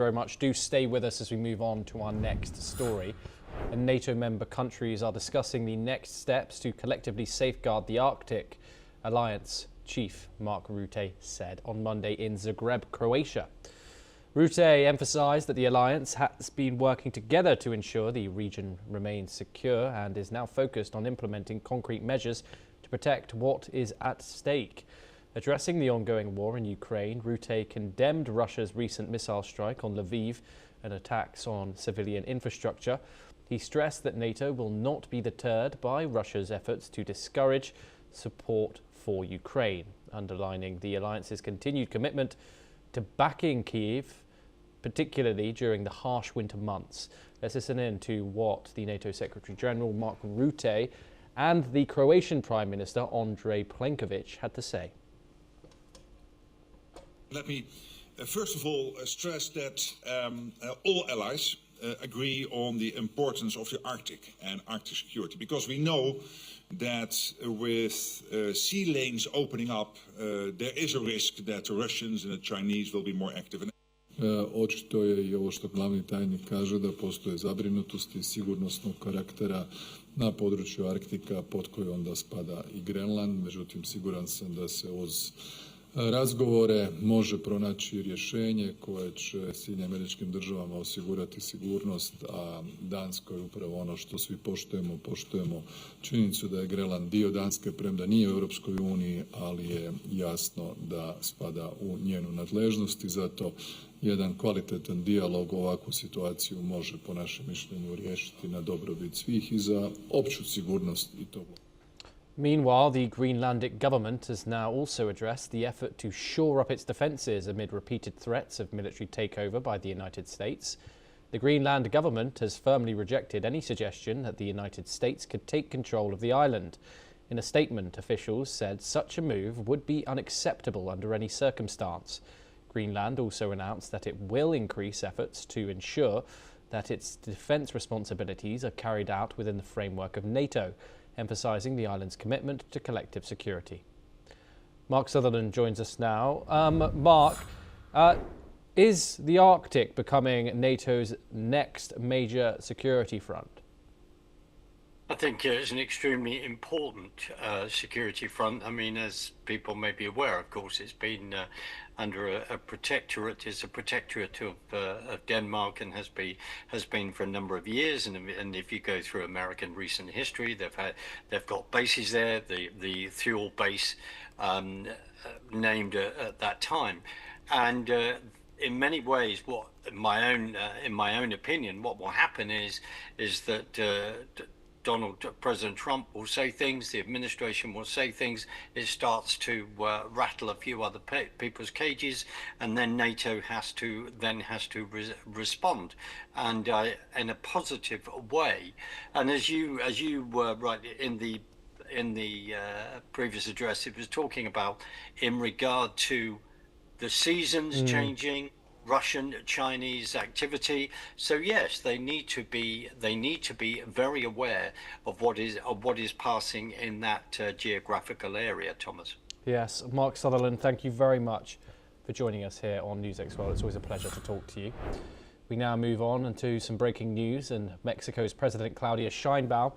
Very much. Do stay with us as we move on to our next story. And NATO member countries are discussing the next steps to collectively safeguard the Arctic. Alliance Chief Mark Rutte said on Monday in Zagreb, Croatia. Rutte emphasised that the alliance has been working together to ensure the region remains secure and is now focused on implementing concrete measures to protect what is at stake. Addressing the ongoing war in Ukraine, Rutte condemned Russia's recent missile strike on Lviv and attacks on civilian infrastructure. He stressed that NATO will not be deterred by Russia's efforts to discourage support for Ukraine, underlining the alliance's continued commitment to backing Kyiv, particularly during the harsh winter months. Let's listen in to what the NATO Secretary General Mark Rutte and the Croatian Prime Minister Andrej Plenković had to say. Let me first of all stress that all allies agree on the importance of the Arctic and Arctic security, because we know that with sea lanes opening up, there is a risk that the Russians and the Chinese will be more active. Očito je i ovo što glavni tajnik kaže da postoje zabrinutosti sigurnosnog karaktera na području Arktika pod koje onda spada i Grenland, međutim siguran sam da se uz razgovore može pronaći rješenje koje će Sjedinjenim Američkim Državama osigurati sigurnost, a Danskoj upravo ono što svi poštujemo činjenicu da je Grenland dio Danske, premda nije u Europskoj uniji, ali je jasno da spada u njenu nadležnost i zato jedan kvalitetan dijalog ovakvu situaciju može po našem mišljenju riješiti na dobrobit svih i za opću sigurnost i to. Meanwhile, the Greenlandic government has now also addressed the effort to shore up its defences amid repeated threats of military takeover by the United States. The Greenland government has firmly rejected any suggestion that the United States could take control of the island. In a statement, officials said such a move would be unacceptable under any circumstance. Greenland also announced that it will increase efforts to ensure that its defence responsibilities are carried out within the framework of NATO, emphasising the island's commitment to collective security. Mark Sutherland joins us now. Mark, is the Arctic becoming NATO's next major security front? I think it's an extremely important security front. I mean, as people may be aware, of course, it's been under a protectorate. It's a protectorate of Denmark and has been for a number of years. And if you go through American recent history, they've got bases there. The Thule base named at that time, and in many ways, what in my own opinion, what will happen is that President Trump will say things, the administration will say things, it starts to rattle a few other people's cages, and then NATO has to respond, and in a positive way. And as you were right in the previous address, it was talking about in regard to the seasons changing, Russian, Chinese activity. So yes, they need to be very aware of what is passing in that geographical area, Thomas. Yes, Mark Sutherland, thank you very much for joining us here on NewsX World. It's always a pleasure to talk to you. We now move on into some breaking news, and Mexico's President Claudia Sheinbaum